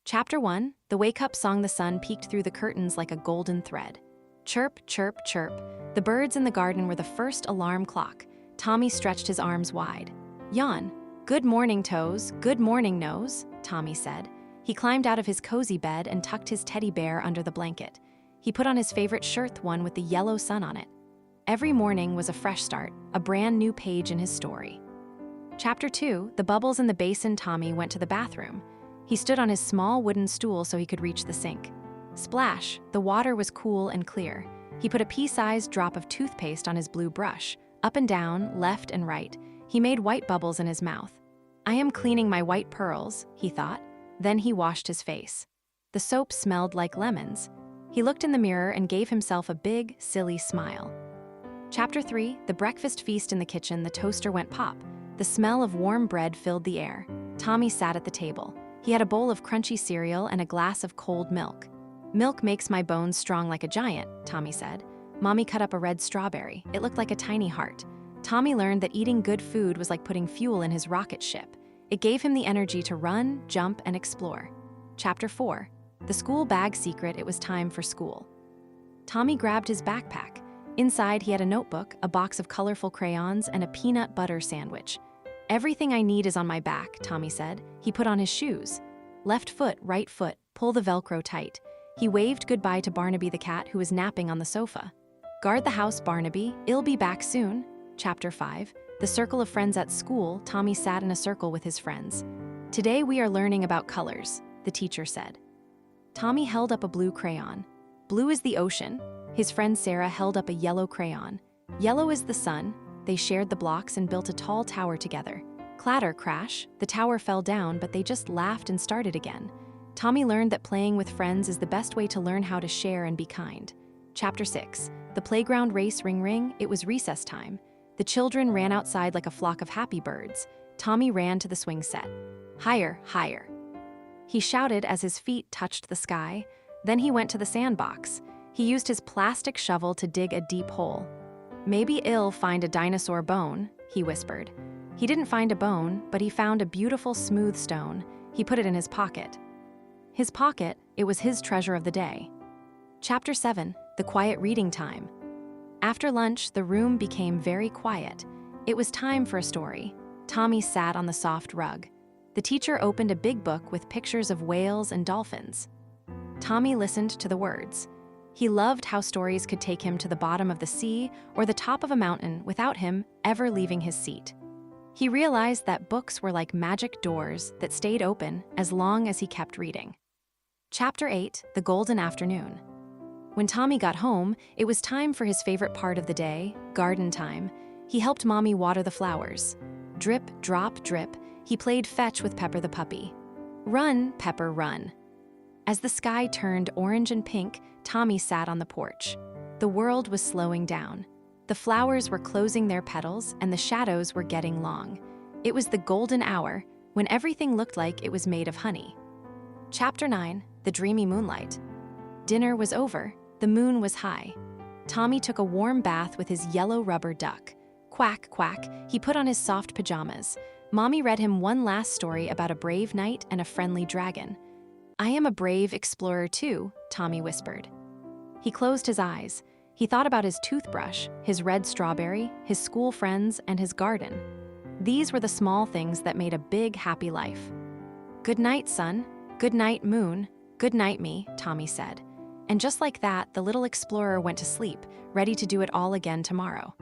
Chapter 1, the wake-up song. The sun peeked through the curtains like a golden thread. Chirp, chirp, chirp. The birds in the garden were the first alarm clock. Tommy stretched his arms wide. Yawn. Good morning, Toes. Good morning, Nose, Tommy said. He climbed out of his cozy bed and tucked his teddy bear under the blanket. He put on his favorite shirt, the one with the yellow sun on it. Every morning was a fresh start, a brand new page in his story. Chapter 2, the bubbles in the basin. Tommy went to the bathroom. He stood on his small wooden stool so he could reach the sink. Splash, the water was cool and clear. He put a pea-sized drop of toothpaste on his blue brush. Up and down, left and right, he made white bubbles in his mouth. I am cleaning my white pearls, he thought. Then he washed his face. The soap smelled like lemons. He looked in the mirror and gave himself a big, silly smile. Chapter 3, the breakfast feast. In the kitchen, the toaster went pop. The smell of warm bread filled the air. Tommy sat at the table. He had a bowl of crunchy cereal and a glass of cold milk. Milk makes my bones strong like a giant, Tommy said. Mommy cut up a red strawberry. It looked like a tiny heart. Tommy learned that eating good food was like putting fuel in his rocket ship. It gave him the energy to run, jump, and explore. Chapter 4, the school bag secret. It was time for school. Tommy grabbed his backpack. Inside, he had a notebook, a box of colorful crayons, and a peanut butter sandwich. Everything I need is on my back, Tommy said. He put on his shoes. Left foot, right foot, pull the Velcro tight. He waved goodbye to Barnaby the cat, who was napping on the sofa. Guard the house, Barnaby. I'll be back soon. Chapter 5, the circle of friends at school. Tommy sat in a circle with his friends. Today we are learning about colors, the teacher said. Tommy held up a blue crayon. Blue is the ocean. His friend Sarah held up a yellow crayon. Yellow is the sun. They shared the blocks and built a tall tower together. Clatter, crash, the tower fell down, but they just laughed and started again. Tommy learned that playing with friends is the best way to learn how to share and be kind. Chapter 6, the playground race. Ring, ring, it was recess time. The children ran outside like a flock of happy birds. Tommy ran to the swing set. Higher, higher. He shouted as his feet touched the sky. Then he went to the sandbox. He used his plastic shovel to dig a deep hole. Maybe I'll find a dinosaur bone, he whispered. He didn't find a bone, but he found a beautiful smooth stone. He put it in his pocket. His pocket, it was his treasure of the day. Chapter 7, the quiet reading time. After lunch, the room became very quiet. It was time for a story. Tommy sat on the soft rug. The teacher opened a big book with pictures of whales and dolphins. Tommy listened to the words. He loved how stories could take him to the bottom of the sea or the top of a mountain without him ever leaving his seat. He realized that books were like magic doors that stayed open as long as he kept reading. Chapter 8, the golden afternoon. When Tommy got home, it was time for his favorite part of the day, garden time. He helped Mommy water the flowers. Drip, drop, drip, he played fetch with Pepper the puppy. Run, Pepper, run. As the sky turned orange and pink, Tommy sat on the porch. The world was slowing down. The flowers were closing their petals and the shadows were getting long. It was the golden hour, when everything looked like it was made of honey. Chapter 9, the dreamy moonlight. Dinner was over. The moon was high. Tommy took a warm bath with his yellow rubber duck. Quack, quack, he put on his soft pajamas. Mommy read him one last story about a brave knight and a friendly dragon. I am a brave explorer too, Tommy whispered. He closed his eyes. He thought about his toothbrush, his red strawberry, his school friends, and his garden. These were the small things that made a big, happy life. Good night, sun. Good night, moon. Good night, me, Tommy said. And just like that, the little explorer went to sleep, ready to do it all again tomorrow.